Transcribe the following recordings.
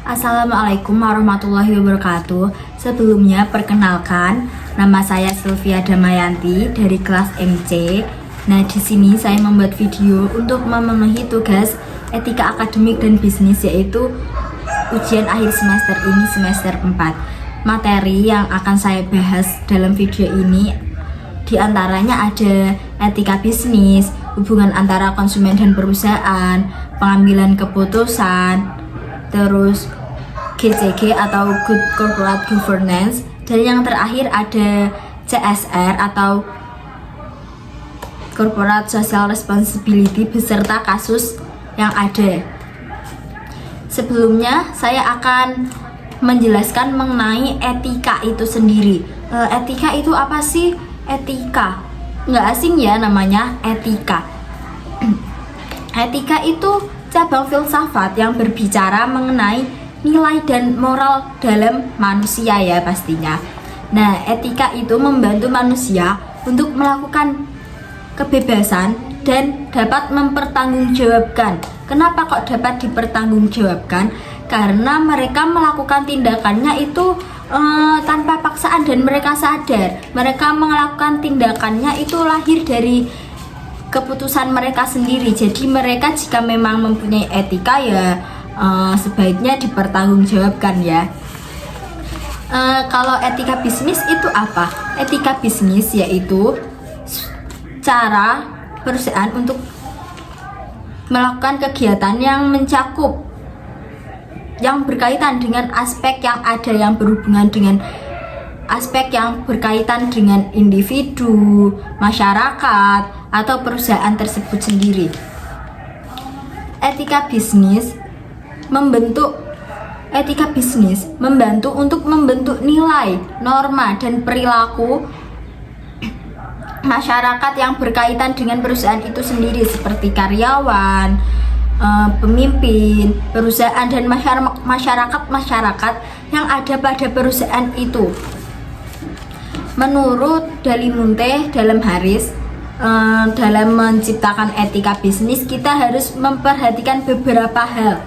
Assalamualaikum warahmatullahi wabarakatuh. Sebelumnya perkenalkan, nama saya Sylvia Damayanti dari kelas MC. Nah, di sini saya membuat video untuk memenuhi tugas etika akademik dan bisnis, yaitu ujian akhir semester ini, semester 4. Materi yang akan saya bahas dalam video ini diantaranya ada etika bisnis, hubungan antara konsumen dan perusahaan, pengambilan keputusan, terus GCG atau Good Corporate Governance, dan yang terakhir ada CSR atau Corporate Social Responsibility beserta kasus yang ada. Sebelumnya saya akan menjelaskan mengenai etika itu sendiri. Etika itu apa sih? Etika nggak asing ya, namanya etika. Etika itu cabang filsafat yang berbicara mengenai nilai dan moral dalam manusia ya pastinya. Nah, etika itu membantu manusia untuk melakukan kebebasan dan dapat mempertanggungjawabkan. Kenapa kok dapat dipertanggungjawabkan? Karena mereka melakukan tindakannya itu tanpa paksaan dan mereka sadar. Mereka melakukan tindakannya itu lahir dari keputusan mereka sendiri. Jadi mereka jika memang mempunyai etika ya sebaiknya dipertanggungjawabkan ya. Kalau etika bisnis itu apa? Etika bisnis yaitu cara perusahaan untuk melakukan kegiatan yang mencakup, yang berkaitan dengan aspek yang ada yang berhubungan dengan aspek yang berkaitan dengan individu, masyarakat, atau perusahaan tersebut sendiri. Etika bisnis membantu untuk membentuk nilai, norma, dan perilaku masyarakat yang berkaitan dengan perusahaan itu sendiri, seperti karyawan, pemimpin, perusahaan, dan masyarakat yang ada pada perusahaan itu. Menurut Dalimunte dalam Haris, dalam menciptakan etika bisnis kita harus memperhatikan beberapa hal.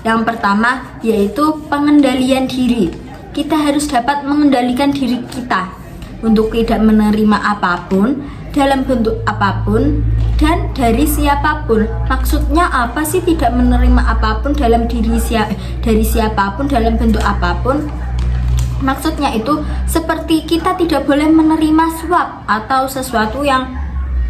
Yang pertama yaitu pengendalian diri. Kita harus dapat mengendalikan diri kita untuk tidak menerima apapun dalam bentuk apapun dan dari siapapun. Maksudnya apa sih tidak menerima apapun dalam dari siapapun dalam bentuk apapun? Maksudnya itu seperti kita tidak boleh menerima suap atau sesuatu yang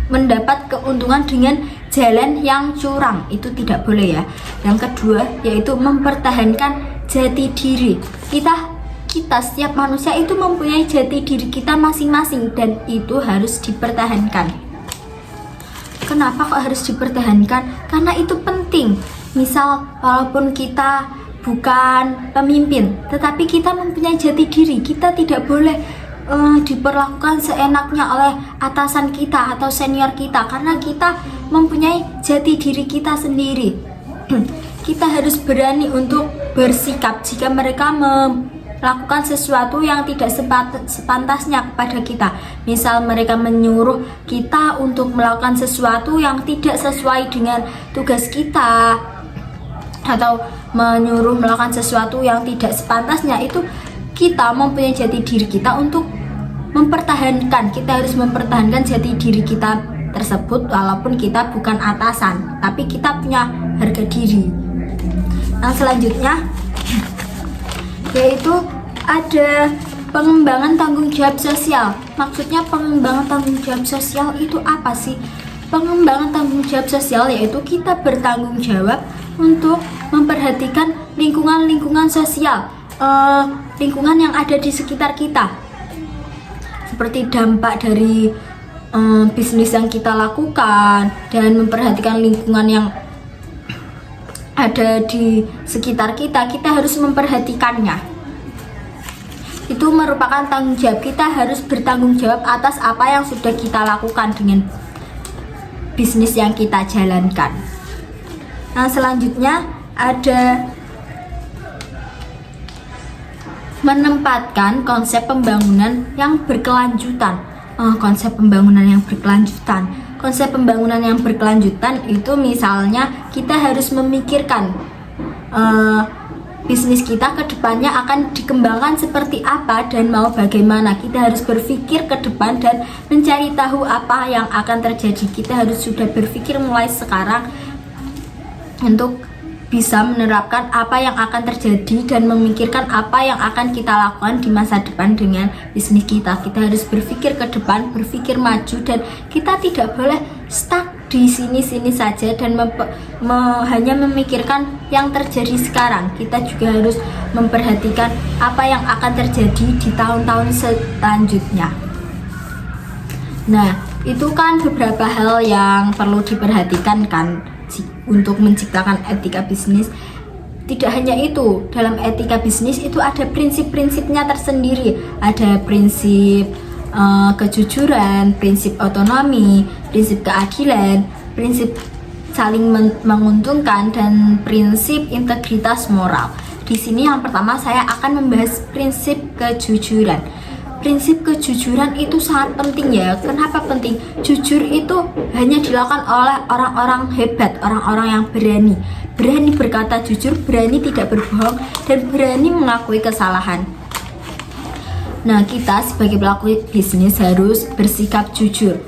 mendapat keuntungan dengan jalan yang curang, itu tidak boleh ya. Yang kedua yaitu mempertahankan jati diri. Kita setiap manusia itu mempunyai jati diri kita masing-masing dan itu harus dipertahankan. Kenapa kok harus dipertahankan? Karena itu penting. Misal walaupun kita bukan pemimpin, tetapi kita mempunyai jati diri, kita tidak boleh diperlakukan seenaknya oleh atasan kita atau senior kita, karena kita mempunyai jati diri kita sendiri. Kita harus berani untuk bersikap jika mereka melakukan sesuatu yang tidak sepantasnya kepada kita. Misal mereka menyuruh kita untuk melakukan sesuatu yang tidak sesuai dengan tugas kita, atau menyuruh melakukan sesuatu yang tidak sepantasnya, itu kita mempunyai jati diri kita untuk mempertahankan. Kita harus mempertahankan jati diri kita tersebut walaupun kita bukan atasan, tapi kita punya harga diri. Nah, selanjutnya yaitu ada pengembangan tanggung jawab sosial. Maksudnya pengembangan tanggung jawab sosial itu apa sih? Pengembangan tanggung jawab sosial yaitu kita bertanggung jawab untuk memperhatikan lingkungan sosial, lingkungan yang ada di sekitar kita, seperti dampak dari bisnis yang kita lakukan, dan memperhatikan lingkungan yang ada di sekitar kita. Kita harus memperhatikannya. Itu merupakan tanggung jawab. Kita harus bertanggung jawab atas apa yang sudah kita lakukan dengan bisnis yang kita jalankan. Nah, selanjutnya ada menempatkan konsep pembangunan yang berkelanjutan. Konsep pembangunan yang berkelanjutan itu misalnya kita harus memikirkan bisnis kita ke depannya akan dikembangkan seperti apa dan mau bagaimana. Kita harus berpikir ke depan dan mencari tahu apa yang akan terjadi. Kita harus sudah berpikir mulai sekarang untuk bisa menerapkan apa yang akan terjadi dan memikirkan apa yang akan kita lakukan di masa depan dengan bisnis kita. Kita harus berpikir ke depan, berpikir maju, dan kita tidak boleh stuck di sini-sini saja dan hanya memikirkan yang terjadi sekarang. Kita juga harus memperhatikan apa yang akan terjadi di tahun-tahun selanjutnya. Nah, itu kan beberapa hal yang perlu diperhatikan kan untuk menciptakan etika bisnis. Tidak hanya itu, dalam etika bisnis itu ada prinsip-prinsipnya tersendiri. Ada prinsip kejujuran, prinsip otonomi, prinsip keadilan, prinsip saling menguntungkan, dan prinsip integritas moral. Di sini yang pertama saya akan membahas prinsip kejujuran. Prinsip kejujuran itu sangat penting ya. Kenapa penting? Jujur itu hanya dilakukan oleh orang-orang hebat, orang-orang yang berani. Berani berkata jujur, berani tidak berbohong, dan berani mengakui kesalahan. Nah, kita sebagai pelaku bisnis harus bersikap jujur.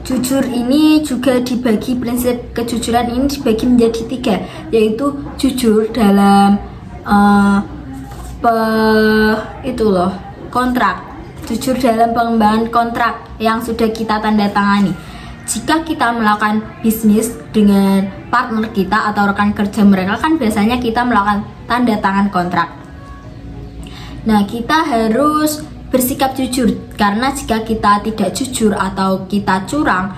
Jujur ini juga dibagi, prinsip kejujuran ini dibagi menjadi 3, yaitu jujur dalam kontrak, jujur dalam pengembangan kontrak yang sudah kita tanda tangani. Jika kita melakukan bisnis dengan partner kita atau rekan kerja mereka, kan biasanya kita melakukan tanda tangan kontrak. Nah, kita harus bersikap jujur, karena jika kita tidak jujur atau kita curang,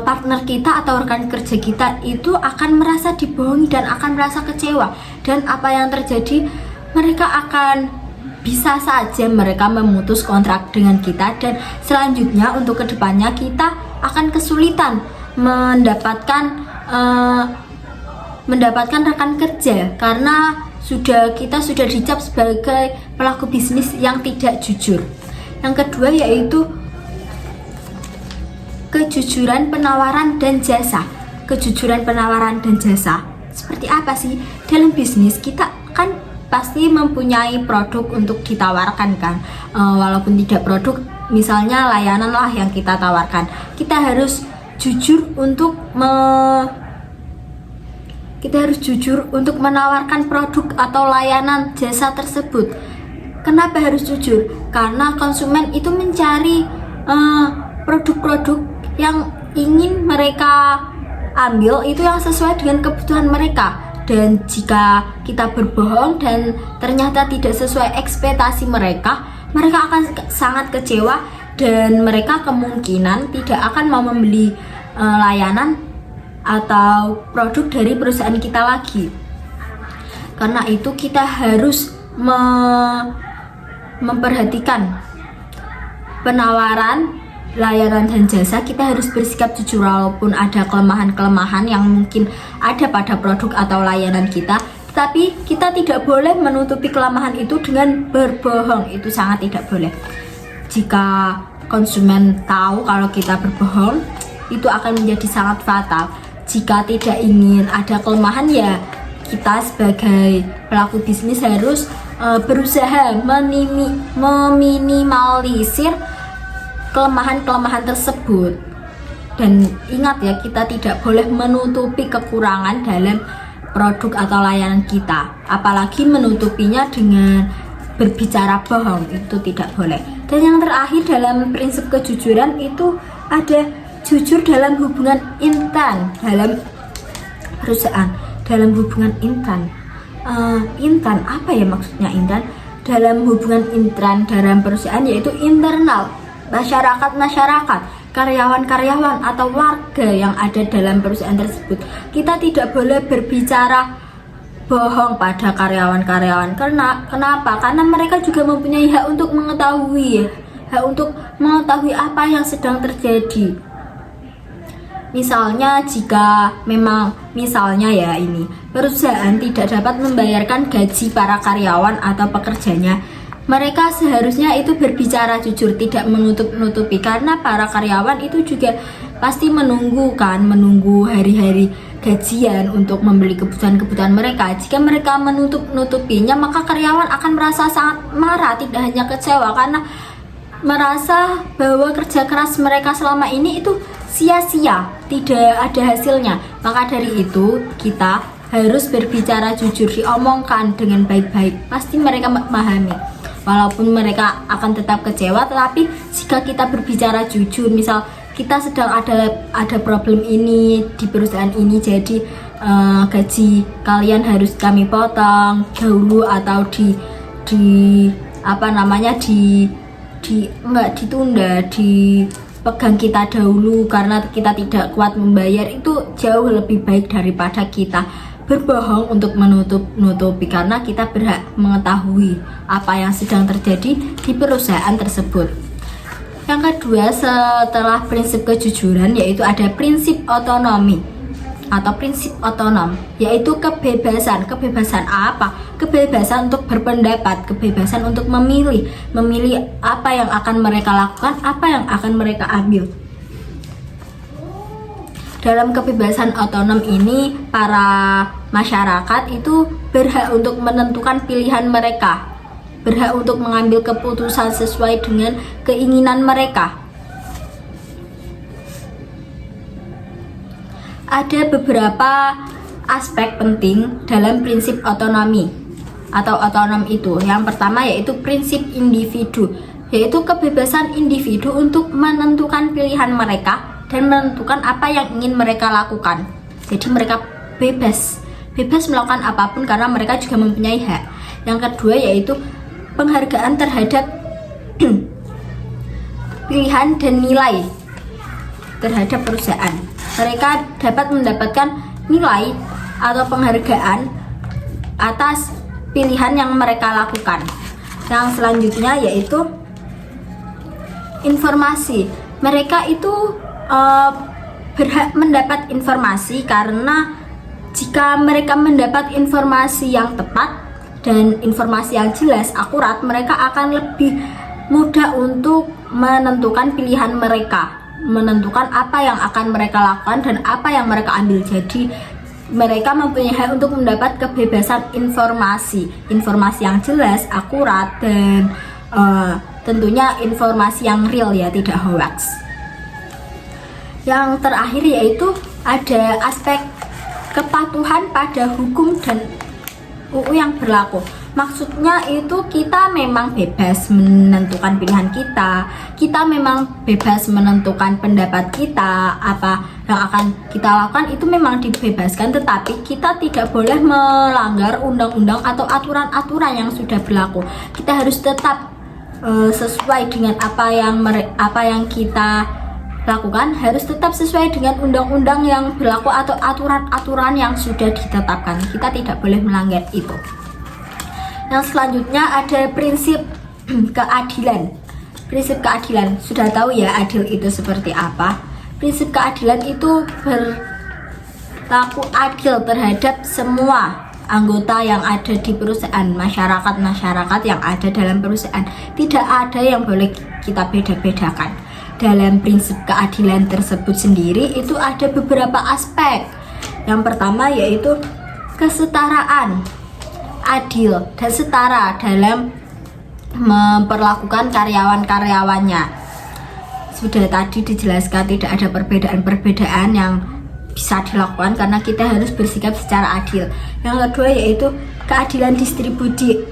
partner kita atau rekan kerja kita itu akan merasa dibohongi dan akan merasa kecewa. Dan apa yang terjadi, mereka akan bisa saja mereka memutus kontrak dengan kita, dan selanjutnya untuk kedepannya kita akan kesulitan mendapatkan rekan kerja, karena kita sudah dicap sebagai pelaku bisnis yang tidak jujur. Yang kedua yaitu kejujuran penawaran dan jasa. Kejujuran penawaran dan jasa seperti apa sih? Dalam bisnis kita kan pasti mempunyai produk untuk ditawarkan kan, walaupun tidak produk, misalnya layanan lah yang kita tawarkan. Kita harus jujur untuk menawarkan produk atau layanan jasa tersebut. Kenapa harus jujur? Karena konsumen itu mencari produk-produk yang ingin mereka ambil itu yang sesuai dengan kebutuhan mereka. Dan jika kita berbohong dan ternyata tidak sesuai ekspektasi mereka, mereka akan sangat kecewa dan mereka kemungkinan tidak akan mau membeli layanan atau produk dari perusahaan kita lagi. Karena itu kita harus memperhatikan penawaran, layanan dan jasa. Kita harus bersikap jujur walaupun ada kelemahan-kelemahan yang mungkin ada pada produk atau layanan kita, tapi kita tidak boleh menutupi kelemahan itu dengan berbohong. Itu sangat tidak boleh. Jika konsumen tahu kalau kita berbohong, itu akan menjadi sangat fatal. Jika tidak ingin ada kelemahan, ya kita sebagai pelaku bisnis harus berusaha meminimalisir kelemahan-kelemahan tersebut. Dan ingat ya, kita tidak boleh menutupi kekurangan dalam produk atau layanan kita, apalagi menutupinya dengan berbicara bohong. Itu tidak boleh. Dan yang terakhir dalam prinsip kejujuran itu ada jujur dalam hubungan intan dalam perusahaan. Dalam hubungan intan, intan apa ya maksudnya intan? Dalam hubungan intan dalam perusahaan yaitu internal, masyarakat, karyawan-karyawan atau warga yang ada dalam perusahaan tersebut. Kita tidak boleh berbicara bohong pada karyawan-karyawan. Kenapa? Karena mereka juga mempunyai hak untuk mengetahui apa yang sedang terjadi. Misalnya jika memang perusahaan tidak dapat membayarkan gaji para karyawan atau pekerjanya, mereka seharusnya itu berbicara jujur, tidak menutup-nutupi, karena para karyawan itu juga pasti menunggu hari-hari gajian untuk membeli kebutuhan-kebutuhan mereka. Jika mereka menutupinya, maka karyawan akan merasa sangat marah, tidak hanya kecewa karena merasa bahwa kerja keras mereka selama ini itu sia-sia, tidak ada hasilnya. Maka dari itu kita harus berbicara jujur, diomongkan dengan baik-baik. Pasti mereka memahami. Walaupun mereka akan tetap kecewa, tetapi jika kita berbicara jujur, misal kita sedang ada problem ini di perusahaan ini, jadi gaji kalian harus kami potong dahulu atau enggak ditunda, dipegang kita dahulu karena kita tidak kuat membayar, itu jauh lebih baik daripada kita berbohong untuk menutupi, karena kita berhak mengetahui apa yang sedang terjadi di perusahaan tersebut. Yang kedua, setelah prinsip kejujuran, yaitu ada prinsip otonomi atau prinsip otonom, yaitu kebebasan. Kebebasan apa? Kebebasan untuk berpendapat, kebebasan untuk memilih apa yang akan mereka lakukan, apa yang akan mereka ambil. Dalam kebebasan otonom ini, para masyarakat itu berhak untuk menentukan pilihan mereka, berhak untuk mengambil keputusan sesuai dengan keinginan mereka. Ada beberapa aspek penting dalam prinsip otonomi atau otonom itu. Yang pertama yaitu prinsip individu, yaitu kebebasan individu untuk menentukan pilihan mereka dan menentukan apa yang ingin mereka lakukan. Jadi mereka bebas melakukan apapun karena mereka juga mempunyai hak. Yang kedua yaitu penghargaan terhadap pilihan dan nilai terhadap perusahaan. Mereka dapat mendapatkan nilai atau penghargaan atas pilihan yang mereka lakukan. Yang selanjutnya yaitu informasi. Mereka itu berhak mendapat informasi karena jika mereka mendapat informasi yang tepat dan informasi yang jelas, akurat, mereka akan lebih mudah untuk menentukan pilihan mereka, menentukan apa yang akan mereka lakukan dan apa yang mereka ambil. Jadi mereka mempunyai hak untuk mendapat kebebasan informasi yang jelas, akurat, dan tentunya informasi yang real ya, tidak hoax. Yang terakhir yaitu ada aspek kepatuhan pada hukum dan UU yang berlaku. Maksudnya itu kita memang bebas menentukan pilihan kita memang bebas menentukan pendapat kita, apa yang akan kita lakukan itu memang dibebaskan, tetapi kita tidak boleh melanggar undang-undang atau aturan-aturan yang sudah berlaku. Kita harus tetap sesuai dengan apa yang kita lakukan, harus tetap sesuai dengan undang-undang yang berlaku atau aturan-aturan yang sudah ditetapkan. Kita tidak boleh melanggar itu. Yang selanjutnya ada prinsip keadilan. Prinsip keadilan, sudah tahu ya adil itu seperti apa. Prinsip keadilan itu berlaku adil terhadap semua anggota yang ada di perusahaan, masyarakat yang ada dalam perusahaan. Tidak ada yang boleh kita beda-bedakan. Dalam prinsip keadilan tersebut sendiri itu ada beberapa aspek. Yang pertama yaitu kesetaraan, adil dan setara dalam memperlakukan karyawan-karyawannya. Sudah tadi dijelaskan tidak ada perbedaan-perbedaan yang bisa dilakukan karena kita harus bersikap secara adil. Yang kedua yaitu keadilan distributif,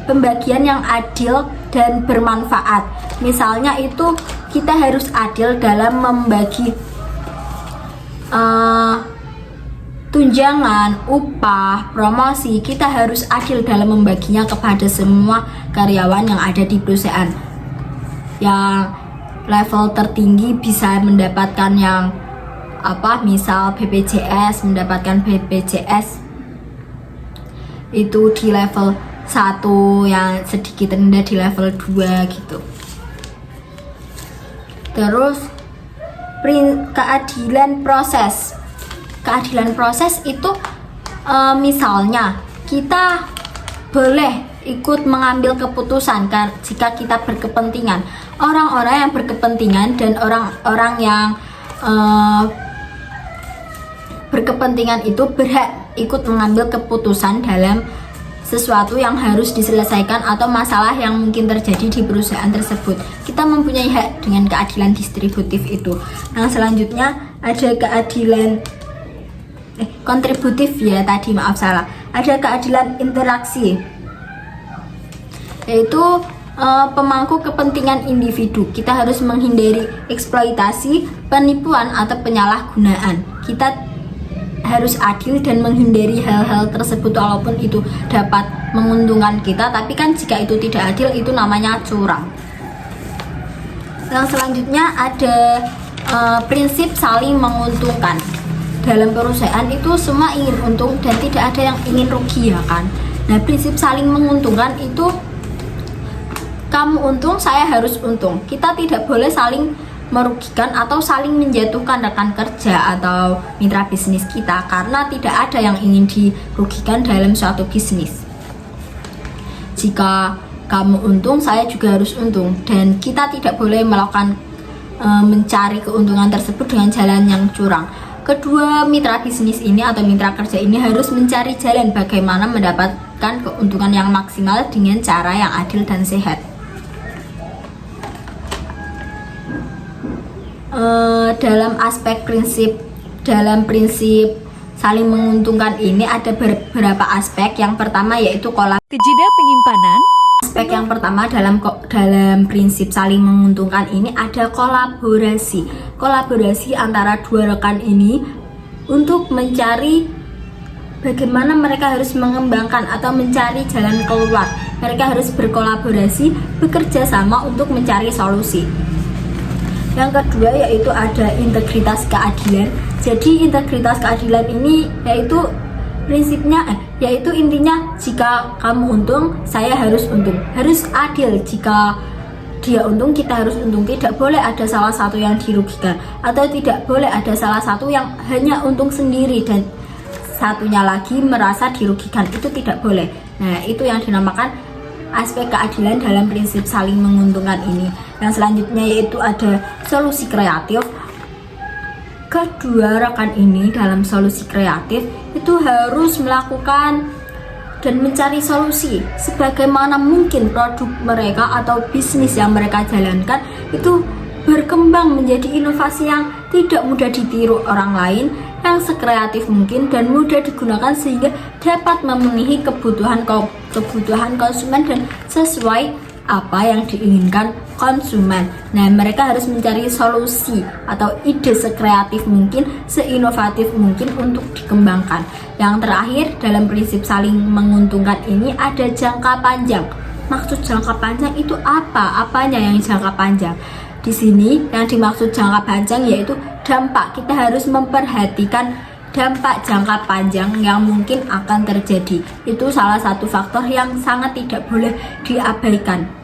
pembagian yang adil dan bermanfaat. Misalnya itu kita harus adil dalam membagi tunjangan, upah, promosi. Kita harus adil dalam membaginya kepada semua karyawan yang ada di perusahaan. Yang level tertinggi bisa mendapatkan yang misal BPJS, mendapatkan BPJS itu di level 1, yang sedikit rendah di level 2 gitu. Terus keadilan proses. Keadilan proses itu misalnya kita boleh ikut mengambil keputusan jika kita berkepentingan. Orang-orang yang berkepentingan dan orang-orang yang berkepentingan itu berhak ikut mengambil keputusan dalam sesuatu yang harus diselesaikan atau masalah yang mungkin terjadi di perusahaan tersebut. Kita mempunyai hak dengan keadilan distributif itu. Yang selanjutnya ada keadilan kontributif ya tadi, maaf salah. Ada keadilan interaksi, yaitu pemangku kepentingan individu. Kita harus menghindari eksploitasi, penipuan atau penyalahgunaan. Kita harus adil dan menghindari hal-hal tersebut walaupun itu dapat menguntungkan kita, tapi kan jika itu tidak adil itu namanya curang. Yang selanjutnya ada prinsip saling menguntungkan. Dalam perusahaan itu semua ingin untung dan tidak ada yang ingin rugi ya kan. Nah, prinsip saling menguntungkan itu kamu untung, saya harus untung. Kita tidak boleh saling merugikan atau saling menjatuhkan rekan kerja atau mitra bisnis kita, karena tidak ada yang ingin dirugikan dalam suatu bisnis. Jika kamu untung, saya juga harus untung, dan kita tidak boleh melakukan mencari keuntungan tersebut dengan jalan yang curang. Kedua mitra bisnis ini atau mitra kerja ini harus mencari jalan bagaimana mendapatkan keuntungan yang maksimal dengan cara yang adil dan sehat. Dalam prinsip saling menguntungkan ini ada beberapa aspek. Yang pertama yaitu Kejeda penyimpanan. Aspek yang pertama dalam prinsip saling menguntungkan ini ada kolaborasi. Kolaborasi antara dua rekan ini untuk mencari bagaimana mereka harus mengembangkan atau mencari jalan keluar. Mereka harus berkolaborasi, bekerja sama untuk mencari solusi. Yang kedua yaitu ada integritas keadilan. Jadi integritas keadilan ini yaitu prinsipnya yaitu intinya jika kamu untung, saya harus untung. Harus adil, jika dia untung kita harus untung. Tidak boleh ada salah satu yang dirugikan atau tidak boleh ada salah satu yang hanya untung sendiri dan satunya lagi merasa dirugikan. Itu tidak boleh. Nah, itu yang dinamakan aspek keadilan dalam prinsip saling menguntungkan ini. Yang selanjutnya yaitu ada solusi kreatif. Kedua rekan ini dalam solusi kreatif itu harus melakukan dan mencari solusi sebagaimana mungkin produk mereka atau bisnis yang mereka jalankan itu berkembang menjadi inovasi yang tidak mudah ditiru orang lain, yang sekreatif mungkin dan mudah digunakan sehingga dapat memenuhi kebutuhan konsumen dan sesuai apa yang diinginkan konsumen. Nah, mereka harus mencari solusi atau ide sekreatif mungkin, seinovatif mungkin untuk dikembangkan. Yang terakhir dalam prinsip saling menguntungkan ini ada jangka panjang. Maksud jangka panjang itu apa? Apanya yang jangka panjang? Di sini yang dimaksud jangka panjang yaitu dampak. Kita harus memperhatikan dampak jangka panjang yang mungkin akan terjadi. Itu salah satu faktor yang sangat tidak boleh diabaikan.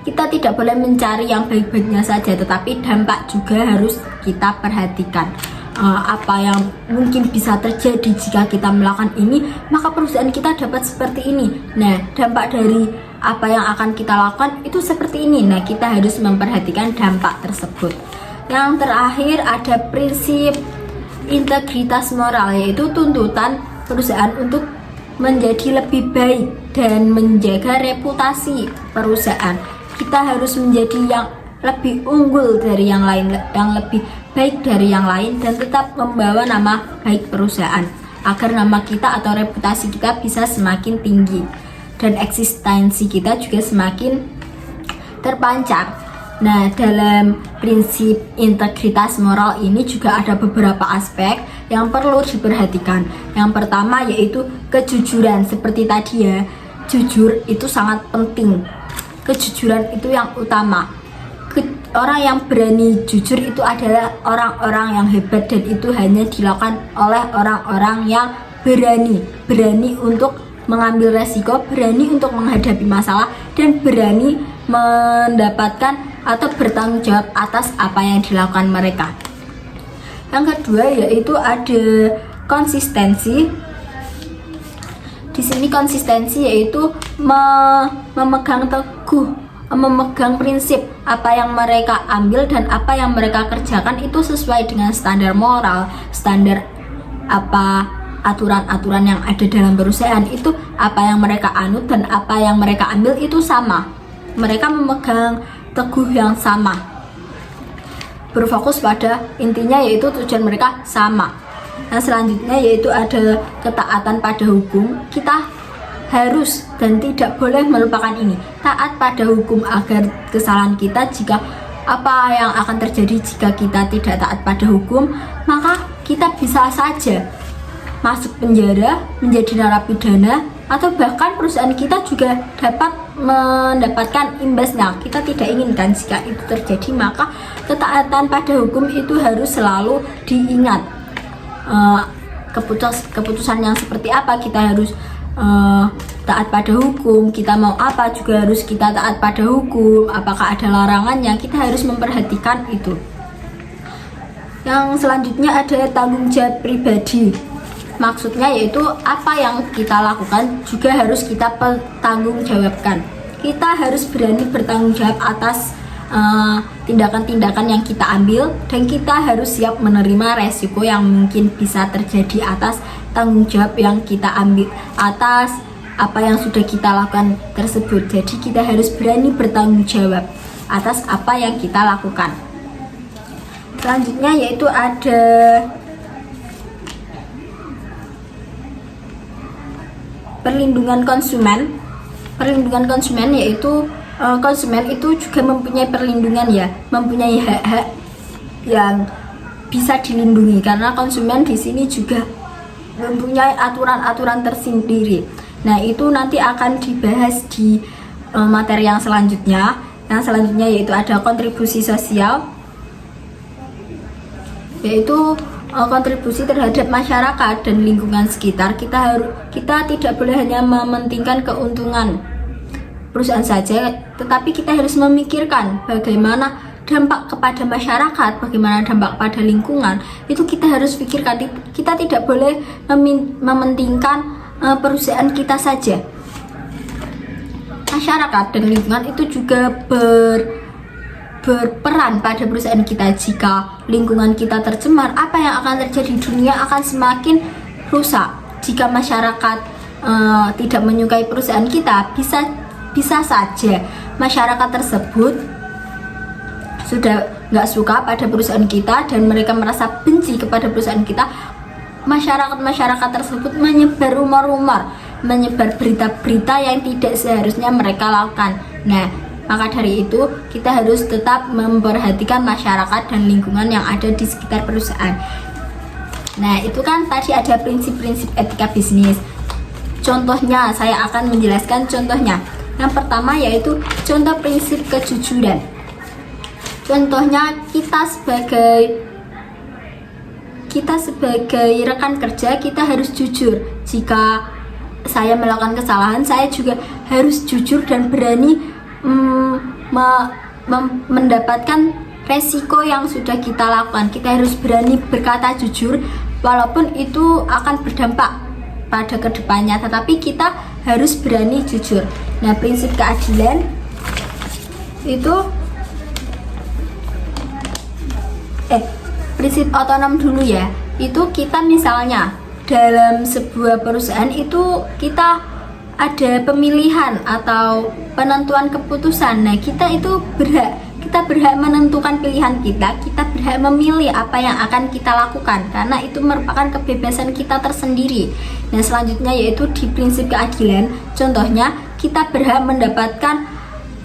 Kita tidak boleh mencari yang baik-baiknya saja, tetapi dampak juga harus kita perhatikan. Apa yang mungkin bisa terjadi jika kita melakukan ini, maka perusahaan kita dapat seperti ini. Nah, dampak dari apa yang akan kita lakukan itu seperti ini. Nah, kita harus memperhatikan dampak tersebut. Yang terakhir ada prinsip integritas moral, yaitu tuntutan perusahaan untuk menjadi lebih baik dan menjaga reputasi perusahaan. Kita harus menjadi yang lebih unggul dari yang lain, yang lebih baik dari yang lain, dan tetap membawa nama baik perusahaan agar nama kita atau reputasi kita bisa semakin tinggi dan eksistensi kita juga semakin terpancar. Nah, dalam prinsip integritas moral ini juga ada beberapa aspek yang perlu diperhatikan. Yang pertama yaitu kejujuran. Seperti tadi ya, jujur itu sangat penting. Kejujuran itu yang utama. Orang yang berani jujur itu adalah orang-orang yang hebat, dan itu hanya dilakukan oleh orang-orang yang berani untuk mengambil resiko, berani untuk menghadapi masalah, dan berani mendapatkan atau bertanggung jawab atas apa yang dilakukan mereka. Yang kedua yaitu ada konsistensi. Di sini konsistensi yaitu memegang teguh memegang prinsip apa yang mereka ambil dan apa yang mereka kerjakan itu sesuai dengan standar moral, standar apa aturan-aturan yang ada dalam perusahaan, itu apa yang mereka anut dan apa yang mereka ambil itu sama. Mereka memegang teguh yang sama, berfokus pada intinya yaitu tujuan mereka sama. Nah selanjutnya yaitu ada ketaatan pada hukum. Kita harus dan tidak boleh melupakan ini, taat pada hukum agar kesalahan kita, jika apa yang akan terjadi jika kita tidak taat pada hukum, maka kita bisa saja masuk penjara, menjadi narapidana, atau bahkan perusahaan kita juga dapat mendapatkan imbasnya. Kita tidak inginkan jika itu terjadi, maka ketaatan pada hukum itu harus selalu diingat. Keputusan yang seperti apa kita harus taat pada hukum, kita mau apa juga harus kita taat pada hukum. Apakah ada larangannya, kita harus memperhatikan itu. Yang selanjutnya ada tanggung jawab pribadi. Maksudnya yaitu apa yang kita lakukan juga harus kita pertanggungjawabkan. Kita harus berani bertanggung jawab atas tindakan-tindakan yang kita ambil, dan kita harus siap menerima resiko yang mungkin bisa terjadi atas tanggung jawab yang kita ambil, atas apa yang sudah kita lakukan tersebut. Jadi kita harus berani bertanggung jawab atas apa yang kita lakukan. Selanjutnya yaitu ada perlindungan konsumen. Perlindungan konsumen yaitu konsumen itu juga mempunyai perlindungan ya, mempunyai hak-hak yang bisa dilindungi, karena konsumen di sini juga mempunyai aturan-aturan tersendiri. Nah itu nanti akan dibahas di materi yang selanjutnya. Yang selanjutnya yaitu ada kontribusi sosial, yaitu kontribusi terhadap masyarakat dan lingkungan sekitar. Kita tidak boleh hanya mementingkan keuntungan perusahaan saja, tetapi kita harus memikirkan bagaimana dampak kepada masyarakat, bagaimana dampak pada lingkungan. Itu kita harus pikirkan. Kita tidak boleh mementingkan perusahaan kita saja. Masyarakat dan lingkungan itu juga berperan pada perusahaan kita. Jika lingkungan kita tercemar, apa yang akan terjadi? Dunia akan semakin rusak. Jika masyarakat tidak menyukai perusahaan kita, bisa saja masyarakat tersebut sudah nggak suka pada perusahaan kita dan mereka merasa benci kepada perusahaan kita. Masyarakat tersebut menyebar rumor-rumor, menyebar berita-berita yang tidak seharusnya mereka lakukan. Nah, maka dari itu kita harus tetap memperhatikan masyarakat dan lingkungan yang ada di sekitar perusahaan. Nah, itu kan tadi ada prinsip-prinsip etika bisnis. Contohnya, saya akan menjelaskan contohnya. Yang pertama yaitu contoh prinsip kejujuran. Contohnya kita sebagai rekan kerja, kita harus jujur. Jika saya melakukan kesalahan, saya juga harus jujur dan berani mendapatkan resiko yang sudah kita lakukan. Kita harus berani berkata jujur, walaupun itu akan berdampak pada kedepannya, tetapi kita harus berani jujur. Nah, prinsip keadilan itu prinsip otonom dulu ya. Itu kita misalnya dalam sebuah perusahaan itu kita ada pemilihan atau penentuan keputusan. Nah, kita berhak menentukan pilihan kita berhak memilih apa yang akan kita lakukan, karena itu merupakan kebebasan kita tersendiri. Nah, selanjutnya yaitu di prinsip keadilan. Contohnya, kita berhak mendapatkan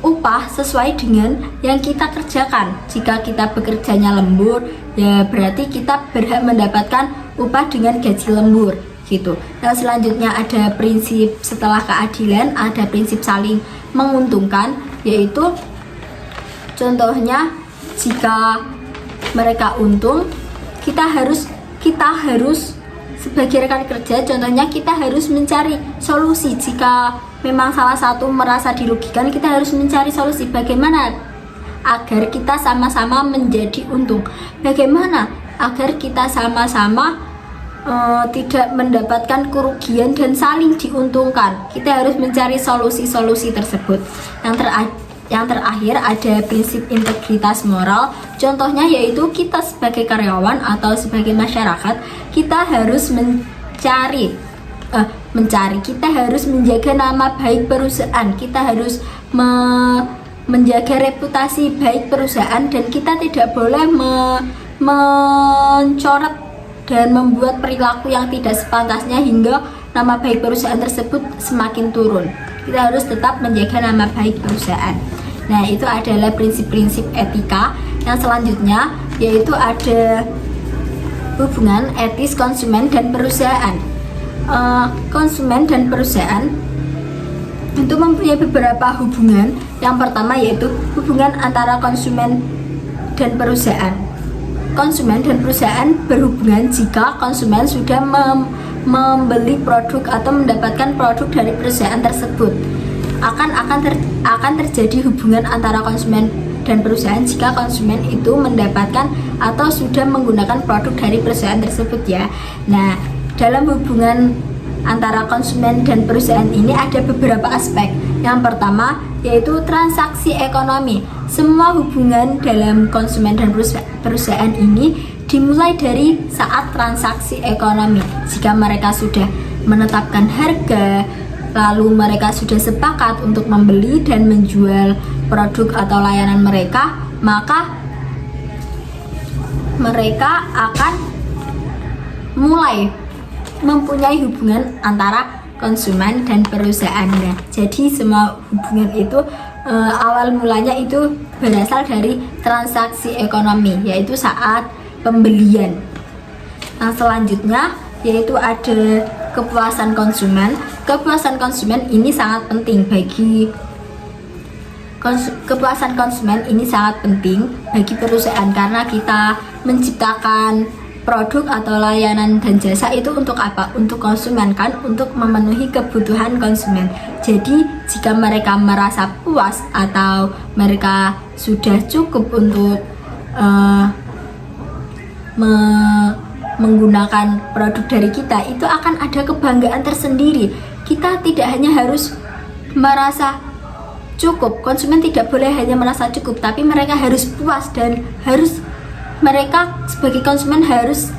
upah sesuai dengan yang kita kerjakan. Jika kita bekerjanya lembur, ya berarti kita berhak mendapatkan upah dengan gaji lembur gitu. Nah, selanjutnya ada prinsip setelah keadilan, ada prinsip saling menguntungkan, yaitu contohnya jika mereka untung, kita harus sebagai rekan kerja, contohnya kita harus mencari solusi. Jika memang salah satu merasa dirugikan, kita harus mencari solusi bagaimana agar kita sama-sama menjadi untung, bagaimana agar kita sama-sama tidak mendapatkan kerugian dan saling diuntungkan. Kita harus mencari solusi-solusi tersebut. Yang terakhir ada prinsip integritas moral. Contohnya yaitu kita sebagai karyawan atau sebagai masyarakat, kita harus kita harus menjaga nama baik perusahaan. Kita harus menjaga reputasi baik perusahaan, dan kita tidak boleh mencoret dan membuat perilaku yang tidak sepantasnya hingga nama baik perusahaan tersebut semakin turun. Kita harus tetap menjaga nama baik perusahaan. Nah, itu adalah prinsip-prinsip etika. Yang selanjutnya yaitu ada hubungan etis konsumen dan perusahaan. Konsumen dan perusahaan itu mempunyai beberapa hubungan. Yang pertama yaitu hubungan antara konsumen dan perusahaan. Konsumen dan perusahaan berhubungan jika konsumen sudah membeli produk atau mendapatkan produk dari perusahaan tersebut. Akan terjadi hubungan antara konsumen dan perusahaan jika konsumen itu mendapatkan atau sudah menggunakan produk dari perusahaan tersebut ya. Nah, dalam hubungan antara konsumen dan perusahaan ini ada beberapa aspek. Yang pertama yaitu transaksi ekonomi. Semua hubungan dalam konsumen dan perusahaan ini dimulai dari saat transaksi ekonomi. Jika mereka sudah menetapkan harga, lalu mereka sudah sepakat untuk membeli dan menjual produk atau layanan mereka, maka mereka akan mulai mempunyai hubungan antara konsumen dan perusahaan. Nah, jadi semua hubungan itu awal mulanya itu berasal dari transaksi ekonomi, yaitu saat pembelian. Nah, selanjutnya yaitu ada kepuasan konsumen. Kepuasan konsumen ini sangat penting bagi perusahaan, karena kita menciptakan produk atau layanan dan jasa itu untuk apa? Untuk konsumen kan, untuk memenuhi kebutuhan konsumen. Jadi jika mereka merasa puas atau mereka sudah cukup untuk menggunakan produk dari kita, itu akan ada kebanggaan tersendiri. Kita tidak hanya harus merasa cukup, konsumen tidak boleh hanya merasa cukup, tapi mereka harus puas, dan mereka sebagai konsumen harus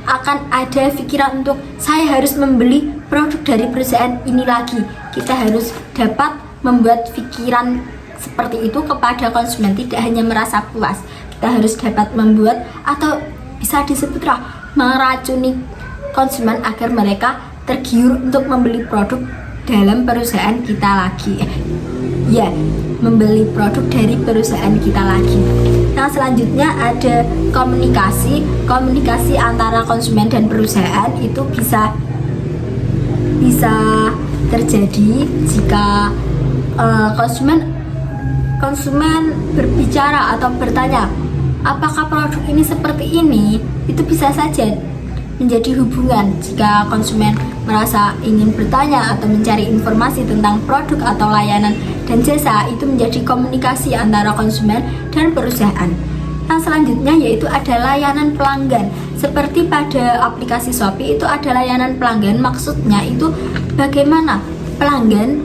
akan ada pikiran untuk saya harus membeli produk dari perusahaan ini lagi. Kita harus dapat membuat pikiran seperti itu kepada konsumen, tidak hanya merasa puas. Kita harus dapat membuat, atau bisa disebutlah meracuni konsumen agar mereka tergiur untuk membeli produk dalam perusahaan kita lagi. Membeli produk dari perusahaan kita lagi. Yang selanjutnya ada komunikasi antara konsumen dan perusahaan. Itu bisa terjadi jika konsumen berbicara atau bertanya, apakah produk ini seperti ini? Itu bisa saja menjadi hubungan. Jika konsumen merasa ingin bertanya atau mencari informasi tentang produk atau layanan dan jasa, itu menjadi komunikasi antara konsumen dan perusahaan. Yang selanjutnya yaitu ada layanan pelanggan. Seperti pada aplikasi Shopee itu ada layanan pelanggan. Maksudnya itu bagaimana pelanggan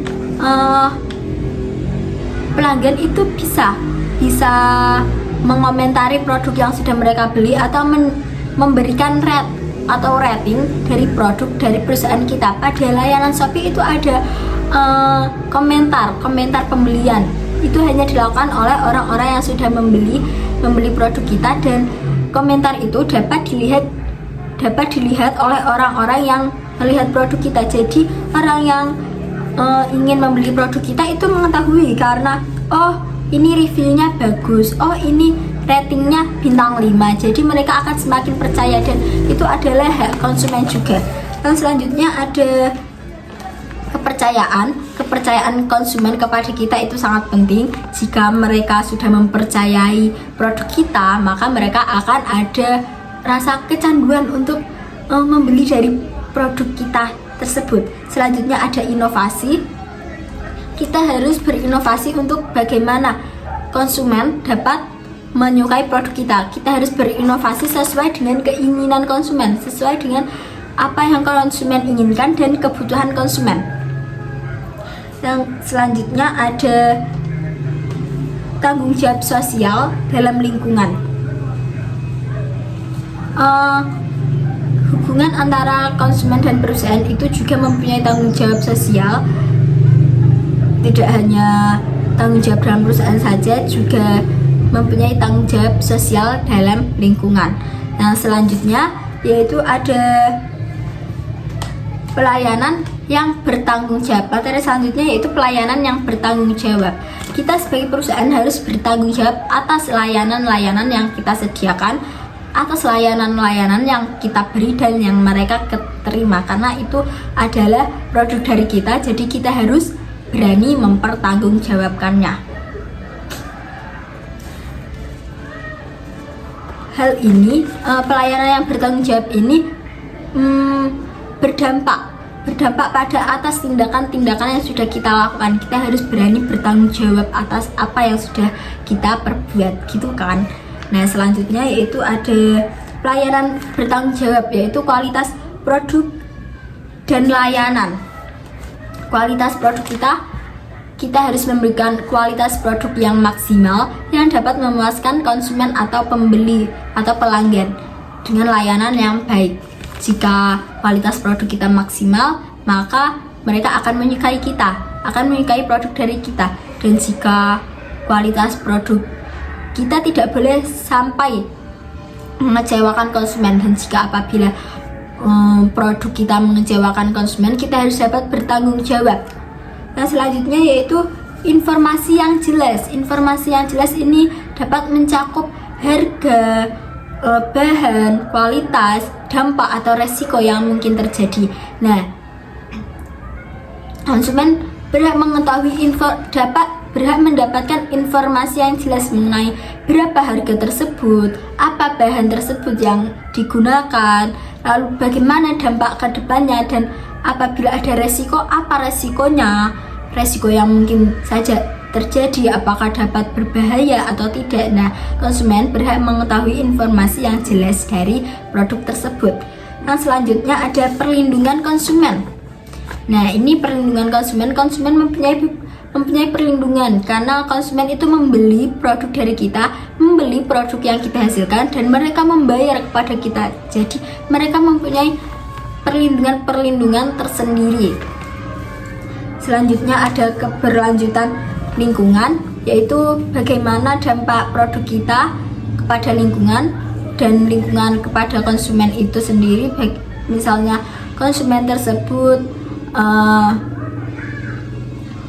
itu bisa mengomentari produk yang sudah mereka beli, atau memberikan rating dari produk dari perusahaan kita. Pada layanan Shopee itu ada komentar pembelian. Itu hanya dilakukan oleh orang-orang yang sudah membeli produk kita, dan komentar itu dapat dilihat oleh orang-orang yang melihat produk kita. Jadi orang yang ingin membeli produk kita itu mengetahui, karena ini reviewnya bagus, ini ratingnya bintang 5, jadi mereka akan semakin percaya, dan itu adalah hak konsumen juga. Dan selanjutnya ada kepercayaan konsumen kepada kita. Itu sangat penting. Jika mereka sudah mempercayai produk kita, maka mereka akan ada rasa kecanduan untuk membeli dari produk kita tersebut. Selanjutnya ada inovasi. Kita harus berinovasi untuk bagaimana konsumen dapat menyukai produk kita. Kita harus berinovasi sesuai dengan keinginan konsumen, sesuai dengan apa yang konsumen inginkan dan kebutuhan konsumen. Yang selanjutnya ada tanggung jawab sosial dalam lingkungan. Hubungan antara konsumen dan perusahaan itu juga mempunyai tanggung jawab sosial. Tidak hanya tanggung jawab dalam perusahaan saja, juga mempunyai tanggung jawab sosial dalam lingkungan. Nah, selanjutnya yaitu ada pelayanan yang bertanggung jawab. Materi selanjutnya yaitu pelayanan yang bertanggung jawab. Kita sebagai perusahaan harus bertanggung jawab atas layanan-layanan yang kita sediakan, atas layanan-layanan yang kita beri dan yang mereka terima, karena itu adalah produk dari kita, jadi kita harus berani mempertanggungjawabkannya. Hal ini, pelayanan yang bertanggung jawab ini berdampak pada atas tindakan-tindakan yang sudah kita lakukan. Kita harus berani bertanggung jawab atas apa yang sudah kita perbuat, gitu kan. Nah, selanjutnya yaitu ada pelayanan bertanggung jawab, yaitu kualitas produk dan layanan. Kualitas produk kita harus memberikan kualitas produk yang maksimal yang dapat memuaskan konsumen atau pembeli atau pelanggan dengan layanan yang baik. Jika kualitas produk kita maksimal, maka mereka akan menyukai kita, akan menyukai produk dari kita. Dan jika kualitas produk kita tidak boleh sampai mengecewakan konsumen, dan jika apabila produk kita mengecewakan konsumen, kita harus dapat bertanggung jawab. Nah, selanjutnya yaitu informasi yang jelas. Informasi yang jelas ini dapat mencakup harga, bahan, kualitas, dampak atau resiko yang mungkin terjadi. Nah, konsumen berhak mengetahui berhak mendapatkan informasi yang jelas mengenai berapa harga tersebut, apa bahan tersebut yang digunakan, lalu bagaimana dampak ke depannya, dan apabila ada resiko, apa resikonya, resiko yang mungkin saja terjadi, apakah dapat berbahaya atau tidak. Nah, konsumen berhak mengetahui informasi yang jelas dari produk tersebut. Nah, selanjutnya ada perlindungan konsumen. Nah, ini perlindungan konsumen. Konsumen mempunyai perlindungan karena konsumen itu membeli produk dari kita, membeli produk yang kita hasilkan, dan mereka membayar kepada kita. Jadi mereka mempunyai perlindungan tersendiri. Selanjutnya ada keberlanjutan lingkungan, yaitu bagaimana dampak produk kita kepada lingkungan dan lingkungan kepada konsumen itu sendiri. Misalnya konsumen tersebut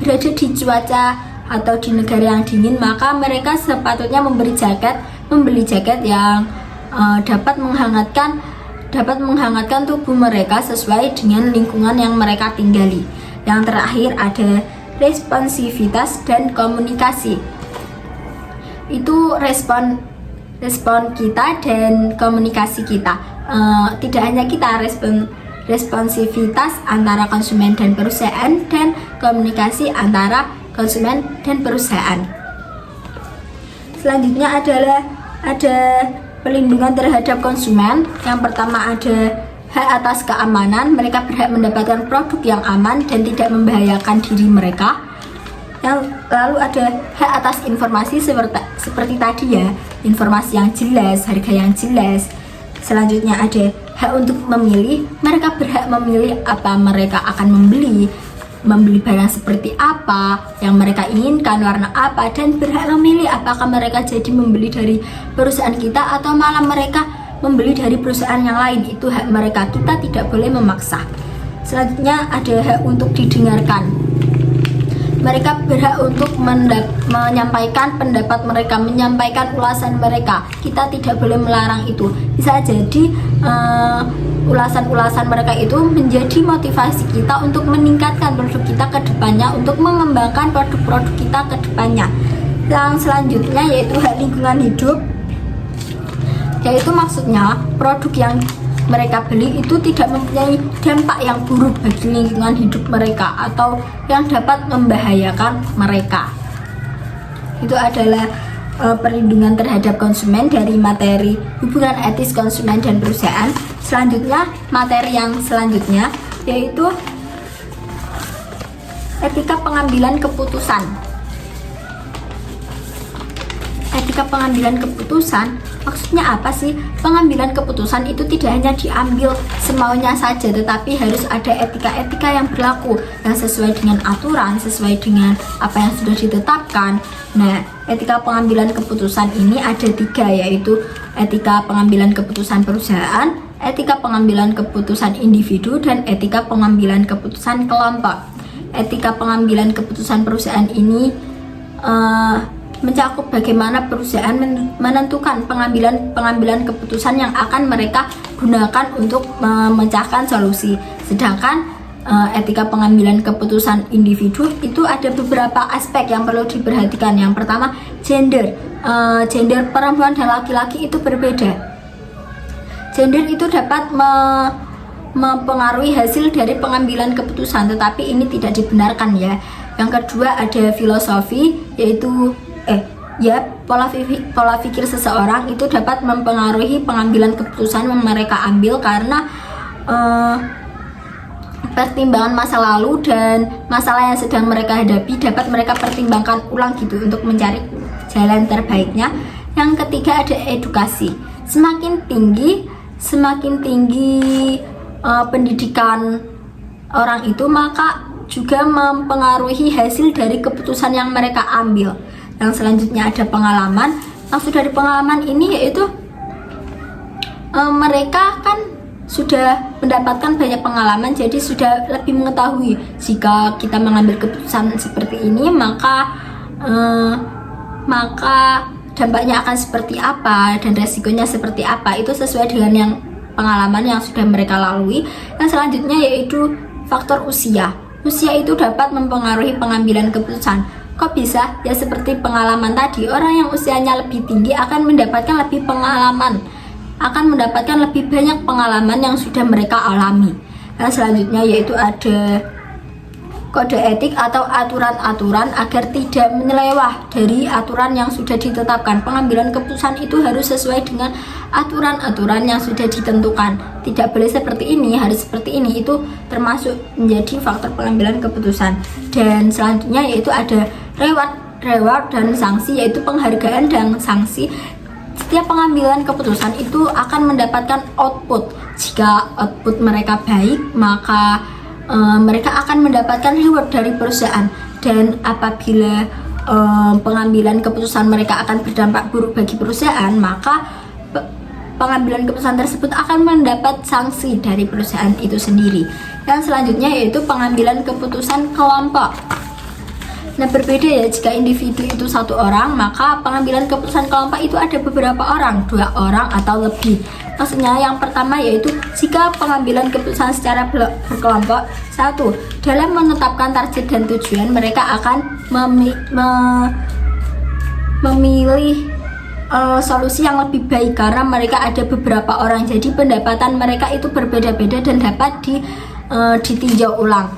berada di cuaca atau di negara yang dingin, maka mereka sepatutnya membeli jaket yang dapat menghangatkan tubuh mereka sesuai dengan lingkungan yang mereka tinggali. Yang terakhir ada responsivitas dan komunikasi. Itu respon kita dan komunikasi kita. Tidak hanya kita, responsivitas antara konsumen dan perusahaan, dan komunikasi antara konsumen dan perusahaan. Selanjutnya ada pelindungan terhadap konsumen. Yang pertama ada hak atas keamanan. Mereka berhak mendapatkan produk yang aman dan tidak membahayakan diri mereka. Lalu ada hak atas informasi seperti tadi ya, informasi yang jelas, harga yang jelas. Selanjutnya ada hak untuk memilih. Mereka berhak memilih apa mereka akan membeli barang seperti apa yang mereka inginkan, warna apa, dan berhak memilih apakah mereka jadi membeli dari perusahaan kita atau malah mereka membeli dari perusahaan yang lain. Itu hak mereka, kita tidak boleh memaksa. Selanjutnya ada hak untuk didengarkan. Mereka berhak untuk menyampaikan pendapat mereka, menyampaikan ulasan mereka. Kita tidak boleh melarang itu. Bisa jadi ulasan-ulasan mereka itu menjadi motivasi kita untuk meningkatkan produk kita ke depannya, untuk mengembangkan produk-produk kita ke depannya. Yang selanjutnya yaitu hak lingkungan hidup, yaitu maksudnya produk yang mereka beli itu tidak mempunyai dampak yang buruk bagi lingkungan hidup mereka atau yang dapat membahayakan mereka. Itu adalah perlindungan terhadap konsumen dari materi hubungan etis konsumen dan perusahaan. Selanjutnya, materi yang selanjutnya yaitu etika pengambilan keputusan. etika pengambilan keputusan, maksudnya apa sih? Pengambilan keputusan itu tidak hanya diambil semaunya saja, tetapi harus ada etika-etika yang berlaku, yang sesuai dengan aturan, sesuai dengan apa yang sudah ditetapkan. Nah, etika pengambilan keputusan ini ada 3, yaitu etika pengambilan keputusan perusahaan, etika pengambilan keputusan individu, dan etika pengambilan keputusan kelompok. Etika pengambilan keputusan perusahaan ini mencakup bagaimana perusahaan menentukan pengambilan keputusan yang akan mereka gunakan untuk memecahkan solusi. Sedangkan etika pengambilan keputusan individu itu ada beberapa aspek yang perlu diperhatikan. Yang pertama, gender. Gender perempuan dan laki-laki itu berbeda. Gender itu dapat mempengaruhi hasil dari pengambilan keputusan, tetapi ini tidak dibenarkan ya. Yang kedua ada filosofi, yaitu pola pikir seseorang itu dapat mempengaruhi pengambilan keputusan yang mereka ambil karena pertimbangan masa lalu dan masalah yang sedang mereka hadapi dapat mereka pertimbangkan ulang gitu untuk mencari jalan terbaiknya. Yang ketiga ada edukasi. Semakin tinggi pendidikan orang itu, maka juga mempengaruhi hasil dari keputusan yang mereka ambil. Yang selanjutnya ada pengalaman. Maksud dari pengalaman ini yaitu mereka kan sudah mendapatkan banyak pengalaman, jadi sudah lebih mengetahui jika kita mengambil keputusan seperti ini maka dampaknya akan seperti apa dan resikonya seperti apa. Itu sesuai dengan yang pengalaman yang sudah mereka lalui. Yang selanjutnya yaitu faktor usia. Usia itu dapat mempengaruhi pengambilan keputusan. Kok bisa? Ya seperti pengalaman tadi, orang yang usianya lebih tinggi akan mendapatkan lebih banyak pengalaman yang sudah mereka alami. Yang selanjutnya yaitu ada kode etik atau aturan-aturan agar tidak menyelewah dari aturan yang sudah ditetapkan. Pengambilan keputusan itu harus sesuai dengan aturan-aturan yang sudah ditentukan. Tidak boleh seperti ini, harus seperti ini. Itu termasuk menjadi faktor pengambilan keputusan. Dan selanjutnya yaitu ada reward dan sanksi, yaitu penghargaan dan sanksi. Setiap pengambilan keputusan itu akan mendapatkan output. Jika output mereka baik, maka mereka akan mendapatkan reward dari perusahaan. Dan apabila pengambilan keputusan mereka akan berdampak buruk bagi perusahaan, maka pengambilan keputusan tersebut akan mendapat sanksi dari perusahaan itu sendiri. Yang selanjutnya yaitu pengambilan keputusan kelompok. Nah, berbeda ya, jika individu itu 1 orang, maka pengambilan keputusan kelompok itu ada beberapa orang, 2 orang atau lebih. Maksudnya yang pertama yaitu jika pengambilan keputusan secara berkelompok. 1. Dalam menetapkan target dan tujuan, mereka akan memilih solusi yang lebih baik karena mereka ada beberapa orang, jadi pendapatan mereka itu berbeda-beda dan dapat ditinjau ulang.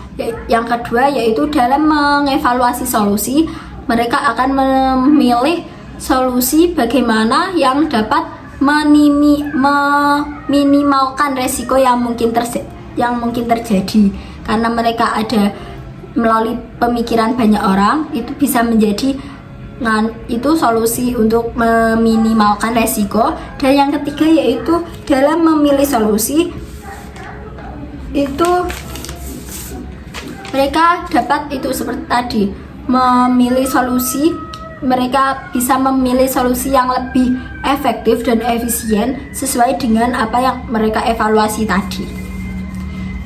Yang kedua yaitu dalam mengevaluasi solusi, mereka akan memilih solusi bagaimana yang dapat meminimalkan resiko yang mungkin terjadi. Karena mereka ada melalui pemikiran banyak orang, itu bisa menjadi itu solusi untuk meminimalkan resiko. Dan yang ketiga yaitu dalam memilih solusi itu mereka dapat itu seperti tadi memilih solusi, mereka bisa memilih solusi yang lebih efektif dan efisien sesuai dengan apa yang mereka evaluasi tadi.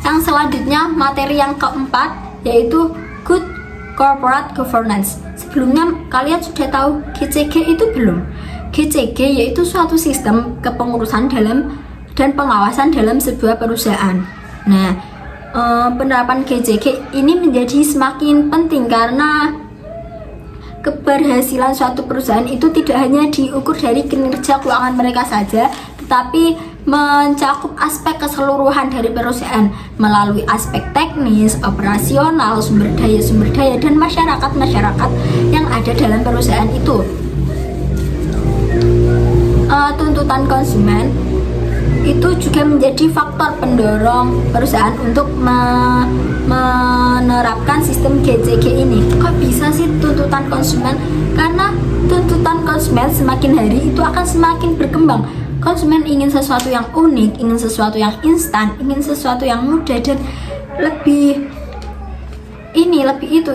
Yang selanjutnya materi yang keempat yaitu good corporate governance. Sebelumnya kalian sudah tahu GCG itu belum? GCG yaitu suatu sistem kepengurusan dalam dan pengawasan dalam sebuah perusahaan. Nah, penerapan GCG ini menjadi semakin penting karena keberhasilan suatu perusahaan itu tidak hanya diukur dari kinerja keuangan mereka saja, tetapi mencakup aspek keseluruhan dari perusahaan melalui aspek teknis, operasional, sumber daya dan masyarakat yang ada dalam perusahaan itu. Tuntutan konsumen itu juga menjadi faktor pendorong perusahaan untuk menerapkan sistem GCG ini. Kok bisa sih tuntutan konsumen? Karena tuntutan konsumen semakin hari itu akan semakin berkembang. Konsumen ingin sesuatu yang unik, ingin sesuatu yang instan, ingin sesuatu yang mudah dan lebih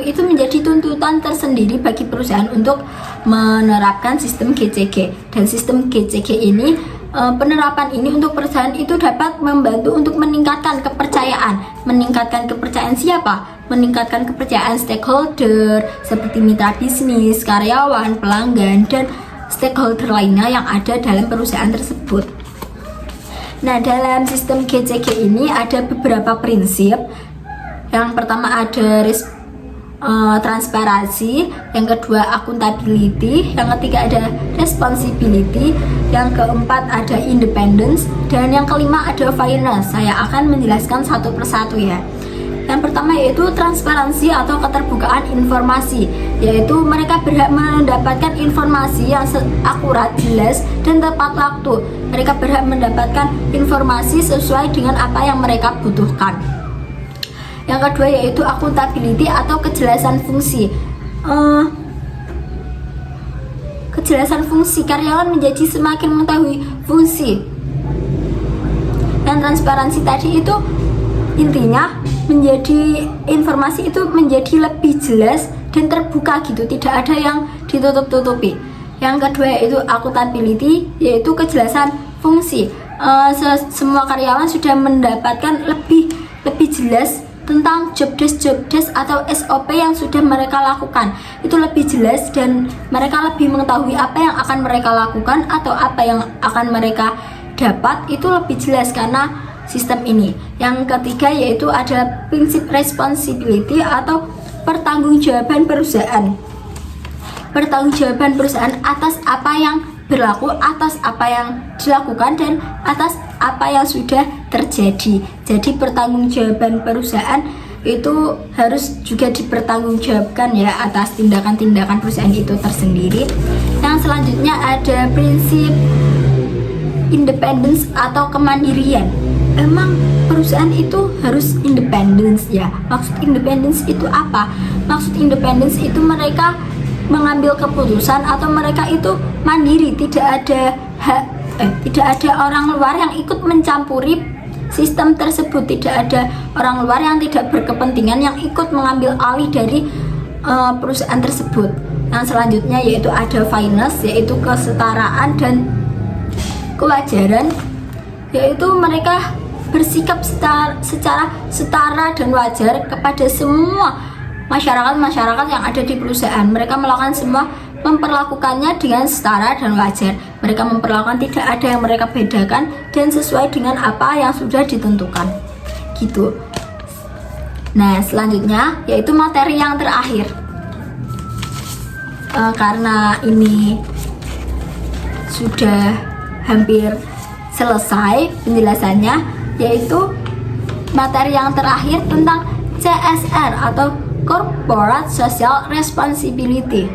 itu menjadi tuntutan tersendiri bagi perusahaan untuk menerapkan sistem GCG. Dan sistem GCG ini, penerapan ini untuk perusahaan itu dapat membantu untuk meningkatkan kepercayaan. Meningkatkan kepercayaan siapa? Meningkatkan kepercayaan stakeholder seperti mitra bisnis, karyawan, pelanggan, dan stakeholder lainnya yang ada dalam perusahaan tersebut. Nah, dalam sistem GCG ini ada beberapa prinsip. Yang pertama ada transparansi, yang kedua accountability, yang ketiga ada responsibility, yang keempat ada independence, dan yang kelima ada fairness. Saya akan menjelaskan satu persatu ya. Yang pertama yaitu transparansi atau keterbukaan informasi, yaitu mereka berhak mendapatkan informasi yang akurat, jelas, dan tepat waktu. Mereka berhak mendapatkan informasi sesuai dengan apa yang mereka butuhkan. Yang kedua yaitu accountability atau kejelasan fungsi. Kejelasan fungsi, karyawan menjadi semakin mengetahui fungsi. Dan transparansi tadi itu intinya menjadi informasi itu menjadi lebih jelas dan terbuka gitu, tidak ada yang ditutup-tutupi. Yang kedua yaitu accountability, yaitu kejelasan fungsi. Semua karyawan sudah mendapatkan lebih jelas tentang job desk atau SOP yang sudah mereka lakukan. Itu lebih jelas dan mereka lebih mengetahui apa yang akan mereka lakukan atau apa yang akan mereka dapat, itu lebih jelas karena sistem ini. Yang ketiga yaitu ada prinsip responsibility atau pertanggungjawaban perusahaan. Pertanggungjawaban perusahaan atas apa yang berlaku, atas apa yang dilakukan, dan atas apa yang sudah terjadi. Jadi pertanggungjawaban perusahaan itu harus juga dipertanggungjawabkan ya atas tindakan-tindakan perusahaan itu tersendiri. Yang selanjutnya ada prinsip independence atau kemandirian. Emang perusahaan itu harus independence ya? Maksud independence itu apa? Maksud independence itu mereka mengambil keputusan atau mereka itu mandiri, tidak ada orang luar yang ikut mencampuri sistem tersebut, tidak ada orang luar yang tidak berkepentingan yang ikut mengambil alih dari perusahaan tersebut. Yang selanjutnya yaitu ada fairness, yaitu kesetaraan dan kewajaran, yaitu mereka bersikap secara setara dan wajar kepada semua masyarakat yang ada di perusahaan. Mereka melakukan semua, memperlakukannya dengan setara dan wajar. Mereka memperlakukan, tidak ada yang mereka bedakan dan sesuai dengan apa yang sudah ditentukan gitu. Nah, selanjutnya yaitu materi yang terakhir. Karena ini sudah hampir selesai penjelasannya, yaitu materi yang terakhir tentang CSR atau Corporate Social Responsibility.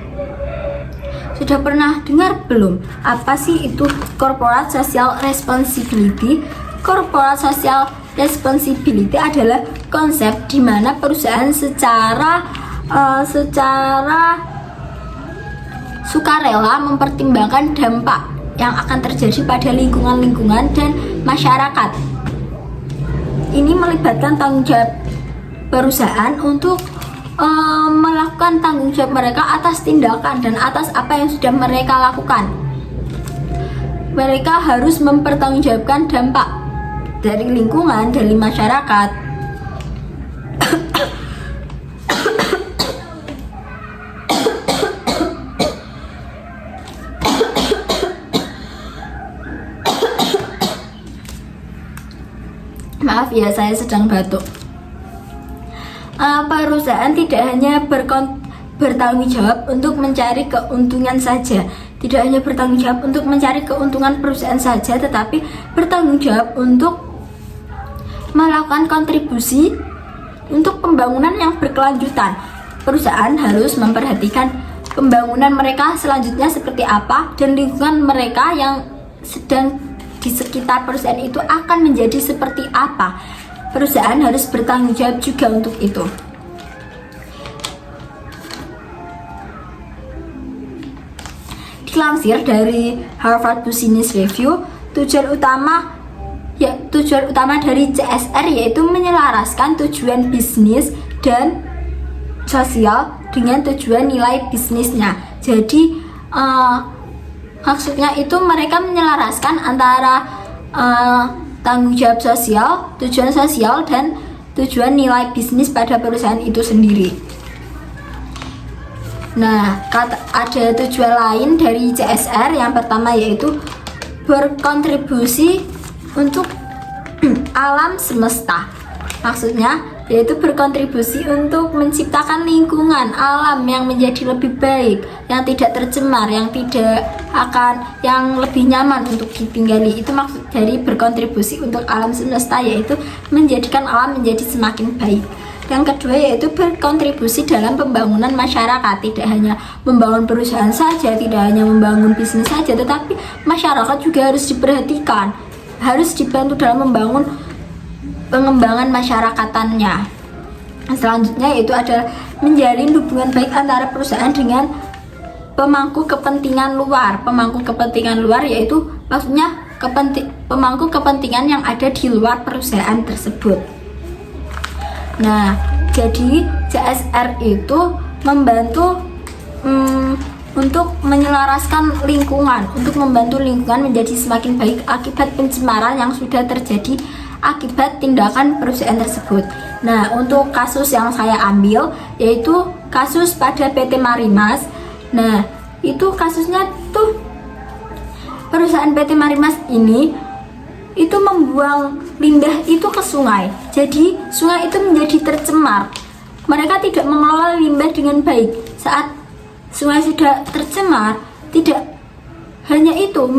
Sudah pernah dengar belum? Apa sih itu Corporate Social Responsibility? Corporate Social Responsibility adalah konsep di mana perusahaan secara sukarela mempertimbangkan dampak yang akan terjadi pada lingkungan dan masyarakat. Ini melibatkan tanggung jawab perusahaan untuk melakukan tanggung jawab mereka atas tindakan dan atas apa yang sudah mereka lakukan. Mereka harus mempertanggungjawabkan dampak dari lingkungan, dari masyarakat. Maaf ya, saya sedang batuk. Perusahaan tidak hanya bertanggung jawab untuk mencari keuntungan saja, tidak hanya bertanggung jawab untuk mencari keuntungan perusahaan saja, tetapi bertanggung jawab untuk melakukan kontribusi untuk pembangunan yang berkelanjutan. Perusahaan harus memperhatikan pembangunan mereka selanjutnya seperti apa dan lingkungan mereka yang sedang di sekitar perusahaan itu akan menjadi seperti apa. Perusahaan harus bertanggung jawab juga untuk itu. Dilansir dari Harvard Business Review, tujuan utama dari CSR yaitu menyelaraskan tujuan bisnis dan sosial dengan tujuan nilai bisnisnya. Jadi maksudnya itu mereka menyelaraskan antara tanggung jawab sosial, tujuan sosial, dan tujuan nilai bisnis pada perusahaan itu sendiri. Nah, ada tujuan lain dari CSR. Yang pertama yaitu berkontribusi untuk alam semesta. Maksudnya yaitu berkontribusi untuk menciptakan lingkungan alam yang menjadi lebih baik, yang tidak tercemar, yang lebih nyaman untuk ditinggali. Itu maksud dari berkontribusi untuk alam semesta, yaitu menjadikan alam menjadi semakin baik. Yang kedua yaitu berkontribusi dalam pembangunan masyarakat. Tidak hanya membangun perusahaan saja, tidak hanya membangun bisnis saja, tetapi masyarakat juga harus diperhatikan, harus dibantu dalam membangun pengembangan masyarakatannya. Selanjutnya yaitu adalah menjalin hubungan baik antara perusahaan dengan pemangku kepentingan luar. Pemangku kepentingan luar yaitu maksudnya pemangku kepentingan yang ada di luar perusahaan tersebut. Nah, jadi CSR itu membantu untuk menyelaraskan lingkungan, untuk membantu lingkungan menjadi semakin baik akibat pencemaran yang sudah terjadi akibat tindakan perusahaan tersebut. Nah, untuk kasus yang saya ambil yaitu kasus pada PT Marimas. Nah, itu kasusnya tuh perusahaan PT Marimas ini itu membuang limbah itu ke sungai. Jadi sungai itu menjadi tercemar. Mereka tidak mengelola limbah dengan baik. Saat sungai sudah tercemar, tidak hanya itu,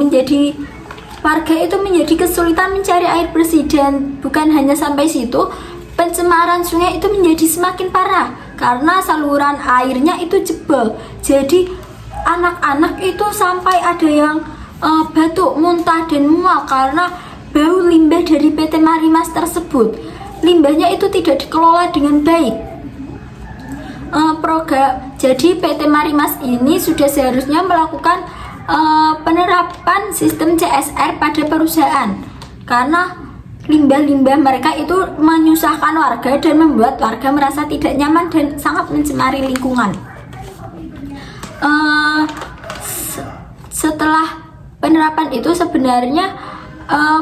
warga itu menjadi kesulitan mencari air bersih. Dan bukan hanya sampai situ, pencemaran sungai itu menjadi semakin parah karena saluran airnya itu jebol. Jadi anak-anak itu sampai ada yang batuk, muntah, dan mual karena bau limbah dari PT Marimas tersebut. Limbahnya itu tidak dikelola dengan baik. Jadi PT Marimas ini sudah seharusnya melakukan penerapan sistem CSR pada perusahaan, karena limbah-limbah mereka itu menyusahkan warga dan membuat warga merasa tidak nyaman dan sangat mencemari lingkungan. Setelah penerapan itu sebenarnya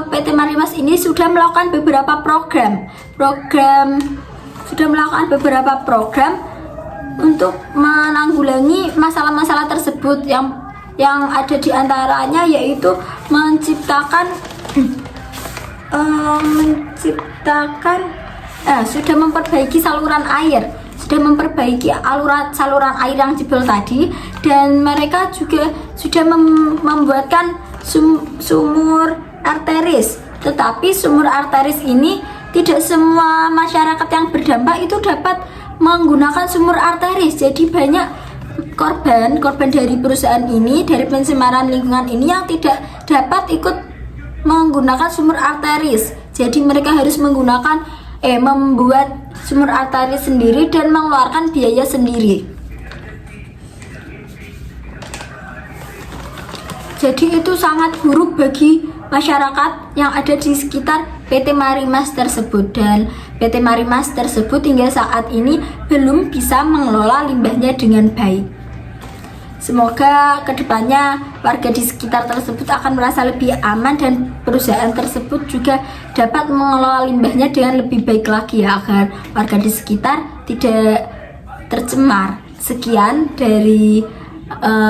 PT Marimas ini sudah melakukan beberapa program untuk menanggulangi masalah-masalah tersebut, yang ada di antaranya yaitu sudah memperbaiki saluran air, saluran air yang jebol tadi, dan mereka juga sudah membuatkan sumur arteris. Tetapi sumur arteris ini tidak semua masyarakat yang berdampak itu dapat menggunakan sumur arteris. Jadi banyak korban dari perusahaan ini, dari pencemaran lingkungan ini, yang tidak dapat ikut menggunakan sumur arteris. Jadi mereka harus membuat sumur arteris sendiri dan mengeluarkan biaya sendiri. Jadi itu sangat buruk bagi masyarakat yang ada di sekitar PT Marimas tersebut, dan PT Marimas tersebut hingga saat ini belum bisa mengelola limbahnya dengan baik. Semoga kedepannya warga di sekitar tersebut akan merasa lebih aman dan perusahaan tersebut juga dapat mengelola limbahnya dengan lebih baik lagi, ya, agar warga di sekitar tidak tercemar. Sekian dari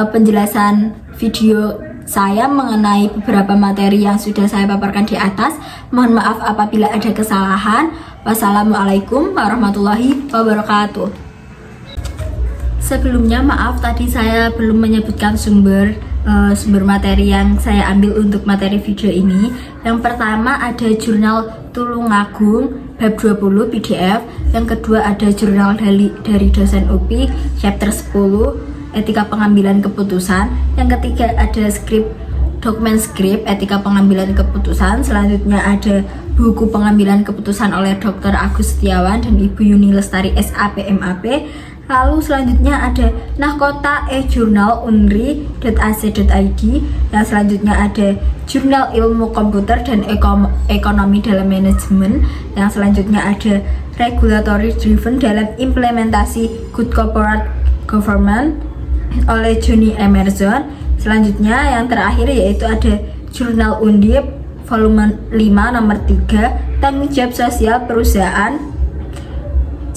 penjelasan video saya mengenai beberapa materi yang sudah saya paparkan di atas. Mohon maaf apabila ada kesalahan. Wassalamualaikum warahmatullahi wabarakatuh. Sebelumnya maaf tadi saya belum menyebutkan sumber materi yang saya ambil untuk materi video ini. Yang pertama ada jurnal Tulungagung bab 20 PDF. Yang kedua ada jurnal dari dosen UPI chapter 10 etika pengambilan keputusan. Yang ketiga ada skrip dokumen skrip etika pengambilan keputusan. Selanjutnya ada buku pengambilan keputusan oleh Dr. Agus Setiawan dan Ibu Yuni Lestari SAP MAP. Lalu selanjutnya ada Nahkota e-jurnal unri.ac.id. Yang selanjutnya ada Jurnal Ilmu Komputer dan Ekonomi dalam Manajemen. Yang selanjutnya ada Regulatory Driven dalam Implementasi Good Corporate Government oleh Johnny Emerson. Selanjutnya yang terakhir yaitu ada Jurnal Undip volume 5 nomor 3 Tanggung Jawab Sosial Perusahaan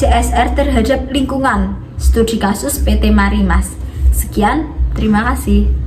CSR terhadap lingkungan, studi kasus PT Marimas. Sekian, terima kasih.